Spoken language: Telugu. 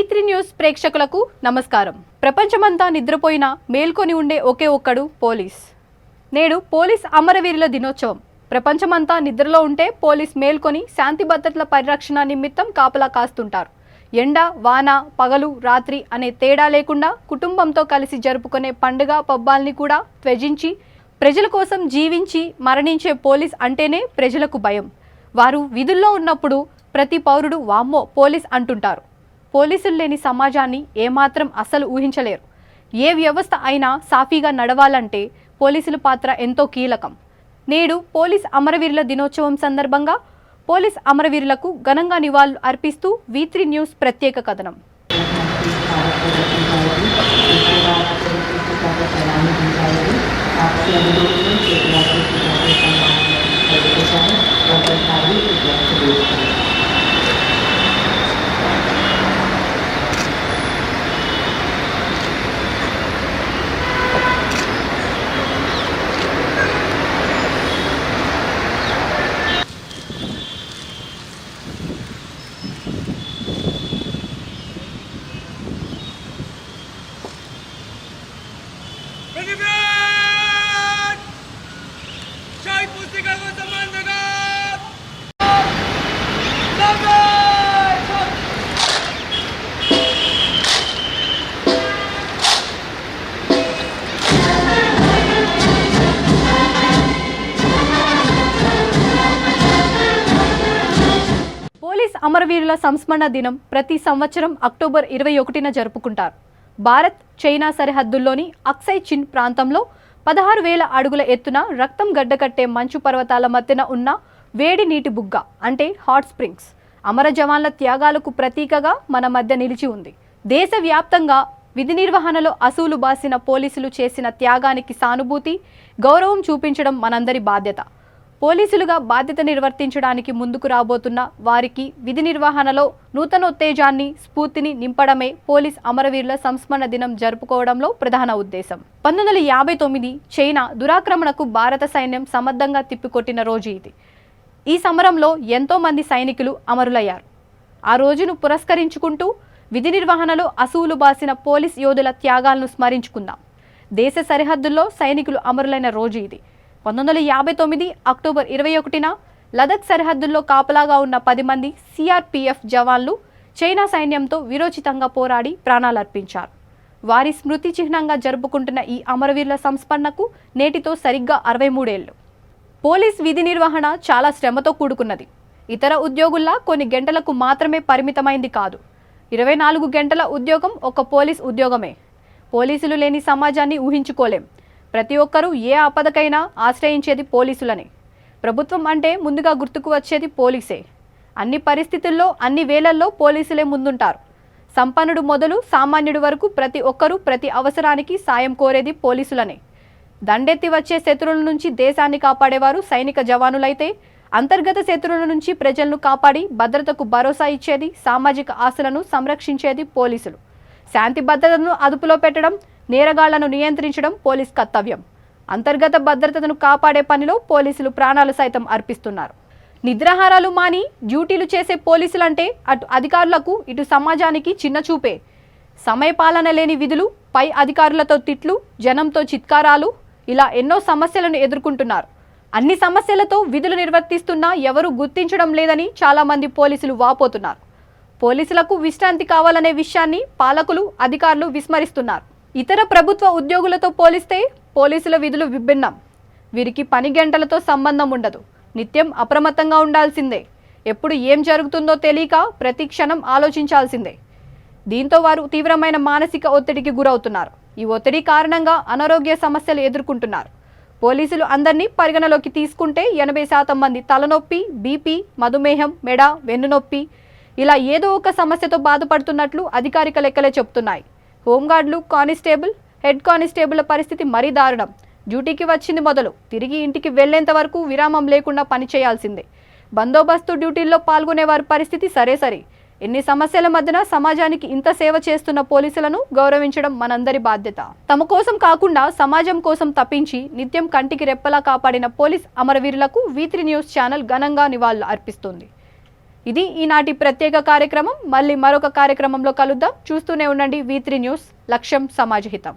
V3 న్యూస్ ప్రేక్షకులకు నమస్కారం. ప్రపంచమంతా నిద్రపోయినా మేల్కొని ఉండే ఒకే ఒక్కడు పోలీస్. నేడు పోలీస్ అమరవీరుల దినోత్సవం. ప్రపంచమంతా నిద్రలో ఉంటే పోలీస్ మేల్కొని శాంతి భద్రతల పరిరక్షణ నిమిత్తం కాపలా కాస్తుంటారు. ఎండ, వాన, పగలు, రాత్రి అనే తేడా లేకుండా కుటుంబంతో కలిసి జరుపుకునే పండుగ పబ్బాల్ని కూడా త్యజించి ప్రజల కోసం జీవించి మరణించే పోలీస్ అంటేనే ప్రజలకు భయం. వారు విధుల్లో ఉన్నప్పుడు ప్రతి పౌరుడు వామ్మో పోలీస్ అంటుంటారు. పోలీసులు లేని సమాజాన్ని ఏమాత్రం అసలు ఊహించలేరు. ఏ వ్యవస్థ అయినా సాఫీగా నడవాలంటే పోలీసుల పాత్ర ఎంతో కీలకం. నేడు పోలీస్ అమరవీరుల దినోత్సవం సందర్భంగా పోలీస్ అమరవీరులకు ఘనంగా నివాళులు అర్పిస్తూ V3 న్యూస్ ప్రత్యేక కథనం. పోలీస్ అమరవీరుల సంస్మరణ దినం ప్రతి సంవత్సరం అక్టోబర్ 21న జరుపుకుంటారు. భారత్, చైనా సరిహద్దుల్లోని అక్సై చిన్ ప్రాంతంలో 16,000 అడుగుల ఎత్తున రక్తం గడ్డకట్టే మంచు పర్వతాల మధ్యన ఉన్న వేడి నీటి బుగ్గ అంటే హాట్ స్ప్రింగ్స్ అమర జవాన్ల త్యాగాలకు ప్రతీకగా మన మధ్య నిలిచి ఉంది. దేశవ్యాప్తంగా విధి నిర్వహణలో అసూలు బాసిన పోలీసులు చేసిన త్యాగానికి సానుభూతి, గౌరవం చూపించడం మనందరి బాధ్యత. పోలీసులుగా బాధ్యత నిర్వర్తించడానికి ముందుకు రాబోతున్న వారికి విధి నిర్వహణలో నూతనోత్తేజాన్ని, స్ఫూర్తిని నింపడమే పోలీస్ అమరవీరుల సంస్మరణ దినం జరుపుకోవడంలో ప్రధాన ఉద్దేశం. 1959 చైనా దురాక్రమణకు భారత సైన్యం సమర్థంగా తిప్పికొట్టిన రోజు ఇది. ఈ సమరంలో ఎంతో మంది సైనికులు అమరులయ్యారు. ఆ రోజును పురస్కరించుకుంటూ విధి నిర్వహణలో అసూలు బాసిన పోలీస్ యోధుల త్యాగాలను స్మరించుకుందాం. దేశ సరిహద్దుల్లో సైనికులు అమరులైన రోజు ఇది. 1959 అక్టోబర్ 21న లదక్ సరిహద్దుల్లో కాపలాగా ఉన్న 10 మంది CRPF జవాన్లు చైనా సైన్యంతో విరోచితంగా పోరాడి ప్రాణాలర్పించారు. వారి స్మృతి చిహ్నంగా జరుపుకుంటున్న ఈ అమరవీరుల సంస్మరణకు నేటితో సరిగ్గా 63 ఏళ్లు. పోలీస్ విధి నిర్వహణ చాలా శ్రమతో కూడుకున్నది. ఇతర ఉద్యోగుల్లా కొన్ని గంటలకు మాత్రమే పరిమితమైంది కాదు. 24 గంటల ఉద్యోగం ఒక పోలీస్ ఉద్యోగమే. పోలీసులు లేని సమాజాన్ని ఊహించుకోలేం. ప్రతి ఒక్కరూ ఏ ఆపదకైనా ఆశ్రయించేది పోలీసులనే. ప్రభుత్వం అంటే ముందుగా గుర్తుకు వచ్చేది పోలీసే. అన్ని పరిస్థితుల్లో, అన్ని వేళల్లో పోలీసులే ముందుంటారు. సంపన్నుడు మొదలు సామాన్యుడి వరకు ప్రతి ఒక్కరూ ప్రతి అవసరానికి సాయం కోరేది పోలీసులనే. దండెత్తి వచ్చే శత్రువుల నుంచి దేశాన్ని కాపాడేవారు సైనిక జవానులైతే, అంతర్గత శత్రువుల నుంచి ప్రజలను కాపాడి భద్రతకు భరోసా ఇచ్చేది, సామాజిక ఆశలను సంరక్షించేది పోలీసులు. శాంతి భద్రతను అదుపులో పెట్టడం, నేరగాళ్లను నియంత్రించడం పోలీస్ కర్తవ్యం. అంతర్గత భద్రతను కాపాడే పనిలో పోలీసులు ప్రాణాలు సైతం అర్పిస్తున్నారు. నిద్రాహారాలు మాని డ్యూటీలు చేసే పోలీసులంటే అటు అధికారులకు, ఇటు సమాజానికి చిన్న చూపే. సమయపాలన లేని విధులు, పై అధికారులతో తిట్లు, జనంతో చిత్కారాలు, ఇలా ఎన్నో సమస్యలను ఎదుర్కొంటున్నారు. అన్ని సమస్యలతో విధులు నిర్వర్తిస్తున్నా ఎవరూ గుర్తించడం లేదని చాలామంది పోలీసులు వాపోతున్నారు. పోలీసులకు విశ్రాంతి కావాలనే విషయాన్ని పాలకులు, అధికారులు విస్మరిస్తున్నారు. ఇతర ప్రభుత్వ ఉద్యోగులతో పోలిస్తే పోలీసుల విధులు విభిన్నం. వీరికి పని గంటలతో సంబంధం ఉండదు. నిత్యం అప్రమత్తంగా ఉండాల్సిందే. ఎప్పుడు ఏం జరుగుతుందో తెలియక ప్రతి క్షణం ఆలోచించాల్సిందే. దీంతో వారు తీవ్రమైన మానసిక ఒత్తిడికి గురవుతున్నారు. ఈ ఒత్తిడి కారణంగా అనారోగ్య సమస్యలు ఎదుర్కొంటున్నారు. పోలీసులు అందరినీ పరిగణలోకి తీసుకుంటే 80% మంది తలనొప్పి, బీపీ, మధుమేహం, మెడ, వెన్నునొప్పి ఇలా ఏదో ఒక సమస్యతో బాధపడుతున్నట్లు అధికారిక లెక్కలే చెబుతున్నాయి. హోంగార్డులు, కానిస్టేబుల్, హెడ్ కానిస్టేబుల్ల పరిస్థితి మరీ దారుణం. డ్యూటీకి వచ్చింది మొదలు తిరిగి ఇంటికి వెళ్లేంత వరకు విరామం లేకుండా పనిచేయాల్సిందే. బందోబస్తు డ్యూటీల్లో పాల్గొనే వారి పరిస్థితి సరే. ఎన్ని సమస్యల మధ్యన సమాజానికి ఇంత సేవ చేస్తున్న పోలీసులను గౌరవించడం మనందరి బాధ్యత. తమ కోసం కాకుండా సమాజం కోసం తప్పించి నిత్యం కంటికి రెప్పలా కాపాడిన పోలీస్ అమరవీరులకు V3 న్యూస్ ఛానల్ ఘనంగా నివాళులు అర్పిస్తుంది. ఇది ఈనాటి ప్రత్యేక కార్యక్రమం. మళ్ళీ మరొక కార్యక్రమంలో కలుద్దాం. చూస్తూనే ఉండండి V3 న్యూస్. లక్ష్యం సమాజహితం.